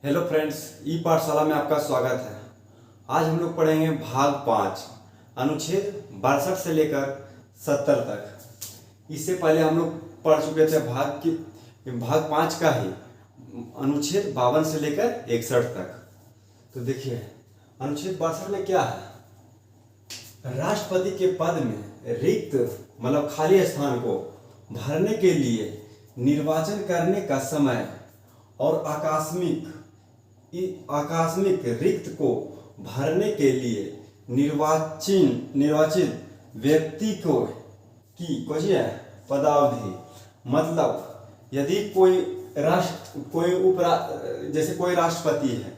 Hello friends, ई पाठशाला में आपका स्वागत है। आज हम लोग पढ़ेंगे भाग 5 अनुच्छेद 62 से लेकर 70 तक। इससे पहले हम लोग पढ़ चुके थे भाग 5 का ही अनुच्छेद 52 से लेकर 61 तक। तो देखिए अनुच्छेद 62 में क्या है, राष्ट्रपति के पद में रिक्त मतलब खाली स्थान को भरने के लिए निर्वाचन करने का समय और आकस्मिक रिक्त को भरने के लिए निर्वाचित व्यक्ति की पदावधि। मतलब यदि जैसे कोई राष्ट्रपति है,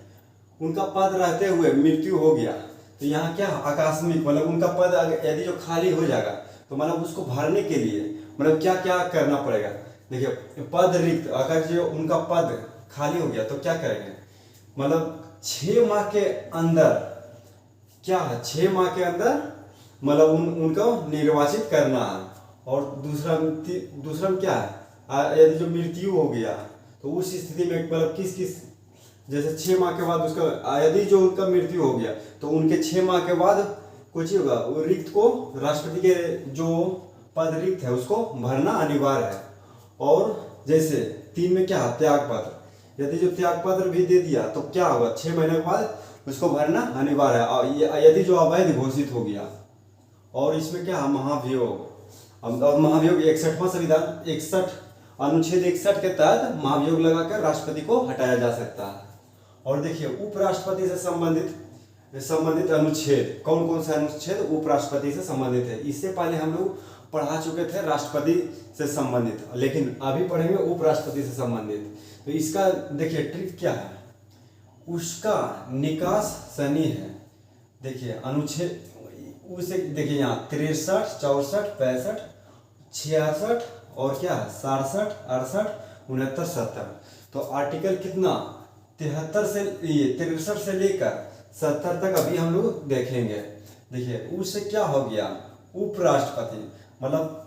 उनका पद रहते हुए मृत्यु हो गया, तो यहाँ क्या आकस्मिक मतलब उनका पद यदि जो खाली हो जाएगा तो मतलब उसको भरने के लिए मतलब क्या क्या करना पड़ेगा। देखिए पद रिक्त, अगर जो उनका पद खाली हो गया तो क्या करेंगे, मतलब 6 माह के अंदर क्या है, 6 माह के अंदर मतलब उनको निर्वाचित करना है। और दूसरा में क्या है, यदि जो मृत्यु हो गया तो उस स्थिति में मतलब किस जैसे 6 माह के बाद उसका यदि जो उनका मृत्यु हो गया तो उनके 6 माह के बाद कुछ होगा, वो रिक्त को राष्ट्रपति के जो पद रिक्त है उसको भरना अनिवार्य है। और जैसे 3 में क्या है, त्याग पत्र, यदि जो त्याग पत्र भी दे दिया तो क्या होगा, 6 महीने के बाद उसको भरना अनिवार्य है, यदि जो अवैध घोषित हो गया। और इसमें क्या है, महाभियोग। अब महाभियोग 61वां संविधान 61 अनुच्छेद 61 के तहत महाभियोग लगाकर राष्ट्रपति को हटाया जा सकता है। और देखिए उपराष्ट्रपति से संबंधित अनुच्छेद, कौन कौन से अनुच्छेद उपराष्ट्रपति से संबंधित है। इससे पहले हम लोग पढ़ा चुके थे राष्ट्रपति से संबंधित, लेकिन अभी पढ़ेंगे उपराष्ट्रपति से संबंधित। तो इसका देखिए ट्रिक क्या है, उसका निकास सनी है। देखिए अनुच्छेद उसे देखिए यहाँ 63, 64, 65, 66 और क्या है 67, 68, 69, 70। तो आर्टिकल कितना 63 से लेकर 70 तक अभी हम लोग देखेंगे। देखिए उससे क्या हो गया, उपराष्ट्रपति मतलब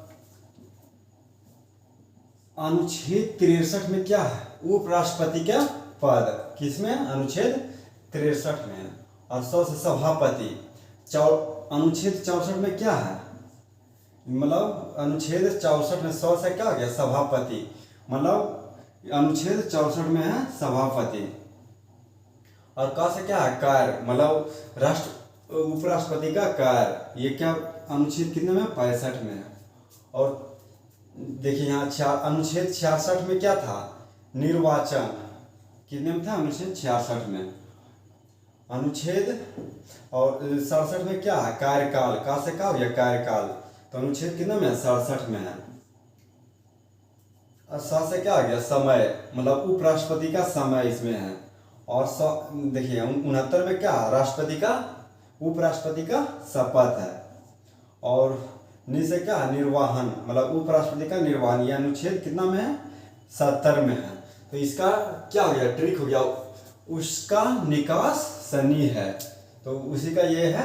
अनुच्छेद 63 में क्या है, उपराष्ट्रपति का पद किसमें, अनुच्छेद 63 में। और 100 से सभापति। अनुच्छेद 64 में क्या है, मतलब अनुच्छेद 64 में 100 से क्या हो गया, सभापति। मतलब अनुच्छेद 64 में है सभापति। और का से क्या है, कार्य, मतलब उपराष्ट्रपति का कार्य, ये क्या अनुच्छेद कितने में 65 में है। और देखिए यहाँ अनुच्छेद 66 में क्या था, निर्वाचन, कितने में था, अनुच्छेद 66 में। अनुच्छेद और 67 में क्या है, कार्यकाल, का से क्या हो गया कार्यकाल, तो अनुच्छेद कितने में 67 में है। और सा से क्या आ गया समय, मतलब उपराष्ट्रपति का समय इसमें है। और देखिए 69 में क्या है, उपराष्ट्रपति का शपथ है। और नि से क्या है, निर्वाहन, मतलब उपराष्ट्रपति का निर्वाहन, यह अनुच्छेद कितना में है, 70 में है। तो इसका क्या हो गया, ट्रिक हो गया, उसका निकास सनी है। तो उसी का ये है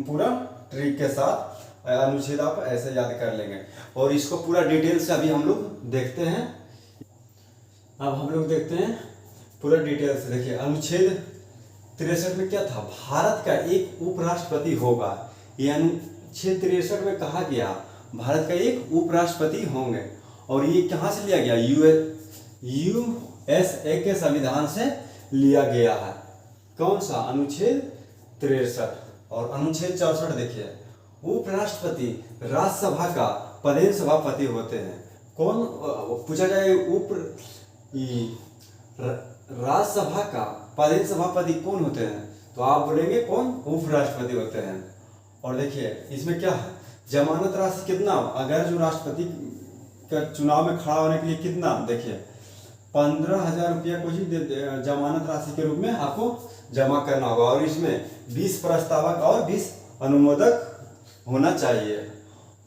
पूरा ट्रिक के साथ अनुच्छेद आप ऐसे याद कर लेंगे। और इसको पूरा डिटेल से अभी हम लोग देखते हैं। अब हम लोग देखते हैं पूरा डिटेल से। देखिए अनुच्छेद 63 में क्या था, भारत का एक उपराष्ट्रपति होगा। ये अनुच्छेद 63 में कहा गया भारत का एक उपराष्ट्रपति होंगे। और ये कहाँ से लिया गया, यूएसए के संविधान से लिया गया है। कौन सा, अनुच्छेद 63। और अनुच्छेद 64 देखिए, उपराष्ट्रपति राज्यसभा का पदेन सभापति होते हैं। कौन पूछा जाए, राज्यसभा का पदेन सभापति कौन होते हैं, तो आप बोलेंगे कौन, उपराष्ट्रपति होते हैं। और देखिए इसमें क्या है, जमानत राशि कितना, अगर जो राष्ट्रपति का चुनाव में खड़ा होने के लिए कितना, देखिए 15,000 रुपया कुछ जमानत राशि के रूप में आपको जमा करना होगा। और इसमें 20 प्रस्तावक और 20 अनुमोदक होना चाहिए।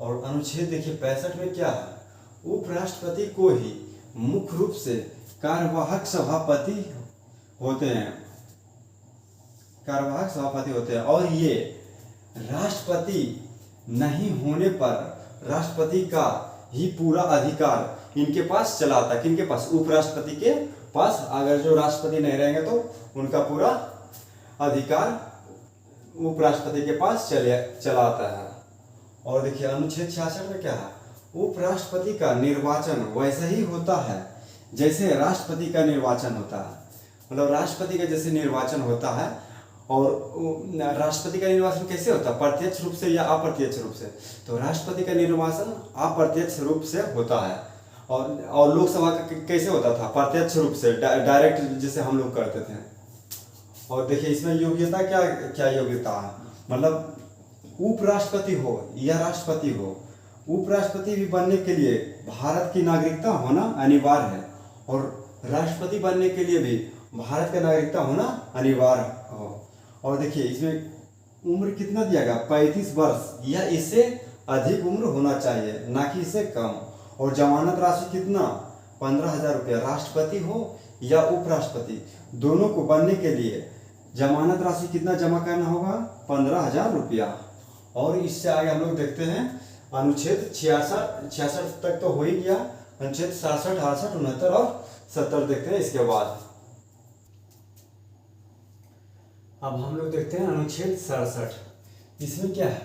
और अनुच्छेद देखिए 65 में क्या है, उपराष्ट्रपति को ही मुख्य रूप से कार्यवाहक सभापति होते हैं। और ये राष्ट्रपति नहीं होने पर राष्ट्रपति का ही पूरा अधिकार इनके पास चला आता है। किनके पास, उपराष्ट्रपति के पास, अगर जो राष्ट्रपति नहीं रहेंगे तो उनका पूरा अधिकार उपराष्ट्रपति के पास चला आता है। और देखिए अनुच्छेद 66 में क्या है, उपराष्ट्रपति का निर्वाचन वैसे ही होता है जैसे राष्ट्रपति का निर्वाचन होता है। मतलब राष्ट्रपति का जैसे निर्वाचन होता है, और राष्ट्रपति का निर्वाचन कैसे होता है, प्रत्यक्ष रूप से या अप्रत्यक्ष रूप से। तो राष्ट्रपति का निर्वाचन अप्रत्यक्ष रूप से होता है, और लोकसभा का कैसे होता था, प्रत्यक्ष रूप से, डायरेक्ट जैसे हम लोग करते थे। और देखिए इसमें योग्यता क्या क्या योग्यता है, मतलब उपराष्ट्रपति हो या राष्ट्रपति हो, उपराष्ट्रपति भी बनने के लिए भारत की नागरिकता होना अनिवार्य है, और राष्ट्रपति बनने के लिए भी भारत का नागरिकता होना अनिवार्य हो। और देखिए इसमें उम्र कितना दिया गया, 35 वर्ष या इससे अधिक उम्र होना चाहिए, ना कि इससे कम। और जमानत राशि कितना, 15,000 रुपया, राष्ट्रपति हो या उपराष्ट्रपति दोनों को बनने के लिए जमानत राशि कितना जमा करना होगा, 15,000 रुपया। और इससे आगे हम लोग देखते हैं अनुच्छेद 66 तक तो हो ही गया, अनुच्छेद 67, 68, 69 और 70 देखते हैं इसके बाद। अब हम लोग देखते हैं अनुच्छेद 67। इसमें क्या है,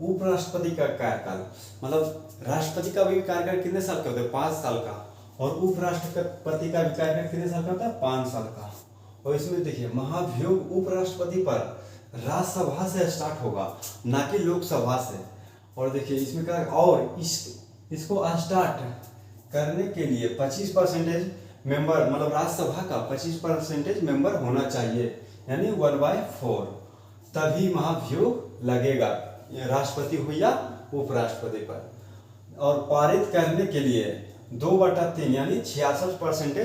उपराष्ट्रपति का कार्यकाल, मतलब राष्ट्रपति का भी कार्यकाल कितने साल का होता है, 5 साल का, और उपराष्ट्रपति का भी कार्यकाल कितने साल का होता है, 5 साल का। और इसमें देखिए महाभियोग उपराष्ट्रपति पर राज्यसभा से स्टार्ट होगा, ना कि लोकसभा से। और देखिए इसमें क्या, और इसको स्टार्ट करने के लिए 25% मेंबर, मतलब राज्यसभा का 25% मेंबर होना चाहिए, यानी 1/4, तभी महाभियोग लगेगा, राष्ट्रपति हो या उपराष्ट्रपति पर। और पारित करने के लिए 2/3 यानी 66%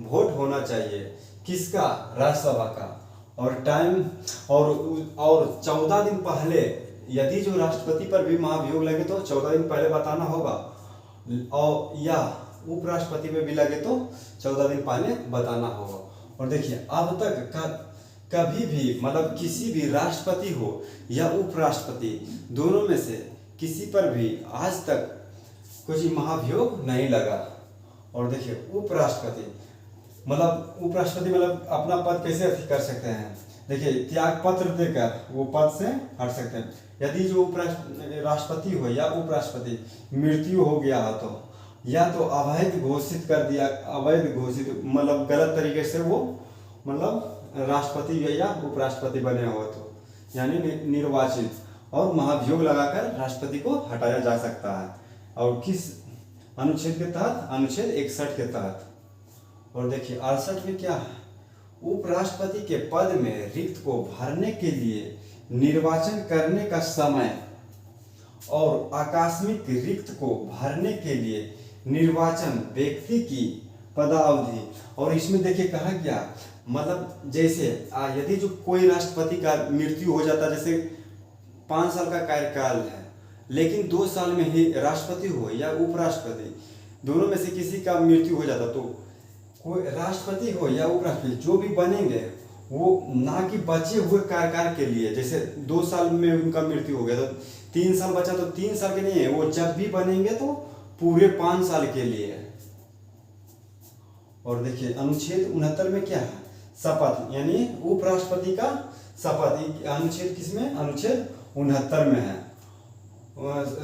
वोट होना चाहिए, किसका, राज्यसभा का। और टाइम, और 14 दिन पहले, यदि जो राष्ट्रपति पर भी महाभियोग लगे तो 14 दिन पहले बताना होगा, और या उपराष्ट्रपति पे भी लगे तो 14 दिन पहले बताना होगा। और देखिए अब तक कभी भी, मतलब किसी भी राष्ट्रपति हो या उपराष्ट्रपति, दोनों में से किसी पर भी आज तक कुछ महाभियोग नहीं लगा। और देखिए उपराष्ट्रपति मतलब अपना पद कैसे अति कर सकते हैं, देखिए त्याग पत्र देकर वो पद से हट सकते हैं। यदि जो राष्ट्रपति हो या उपराष्ट्रपति मृत्यु हो गया हो तो, या तो अवैध घोषित कर दिया, अवैध घोषित मतलब गलत तरीके से वो मतलब राष्ट्रपति या उपराष्ट्रपति बने हो तो, यानी निर्वाचित, और महाभियोग लगाकर राष्ट्रपति को हटाया जा सकता है। और किस अनुच्छेद के तहत, अनुच्छेद 61 के तहत। और देखिए 68 में क्या है, उपराष्ट्रपति के पद में रिक्त को भरने के लिए निर्वाचन करने का समय और आकस्मिक रिक्त को भरने के लिए निर्वाचन व्यक्ति की पदावधि। और इसमें देखिए कहा गया, मतलब जैसे यदि जो कोई राष्ट्रपति का मृत्यु हो जाता, जैसे 5 साल का कार्यकाल है, लेकिन 2 साल में ही राष्ट्रपति हो या उपराष्ट्रपति दोनों में से किसी का मृत्यु हो जाता, तो कोई राष्ट्रपति हो या उपराष्ट्रपति जो भी बनेंगे वो ना कि बचे हुए कार्यकाल के लिए, जैसे 2 साल में उनका मृत्यु हो गया तो 3 साल बचा, तो 3 साल के नहीं है, वो जब भी बनेंगे तो पूरे 5 साल के लिए है। और देखिए अनुच्छेद 69 में क्या है, शपथ, यानी उपराष्ट्रपति का शपथ। अनुच्छेद किसमें, अनुच्छेद 69 में है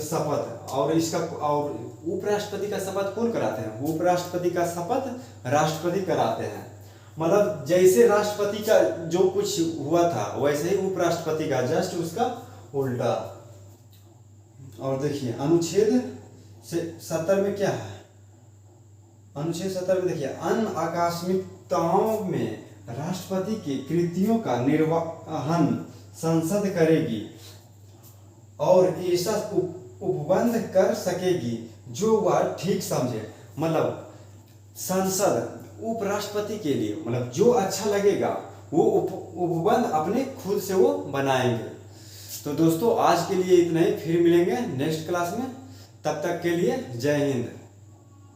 शपथ। और इसका, और उपराष्ट्रपति का शपथ कौन कराते हैं, उपराष्ट्रपति का शपथ राष्ट्रपति कराते हैं। मतलब जैसे राष्ट्रपति का जो कुछ हुआ था वैसे ही उपराष्ट्रपति का, जस्ट उसका उल्टा। और देखिए अनुच्छेद 70 में क्या है, अनुच्छेद 70 में देखिए अन्य आकस्मिकताओं में राष्ट्रपति की कृतियों का निर्वहन संसद करेगी और ऐसा उपबंध कर सकेगी जो वह ठीक समझे। मतलब संसद उपराष्ट्रपति के लिए, मतलब जो अच्छा लगेगा वो उपबंध अपने खुद से वो बनाएंगे। तो दोस्तों आज के लिए इतना ही, फिर मिलेंगे नेक्स्ट क्लास में, तब तक के लिए जय हिंद।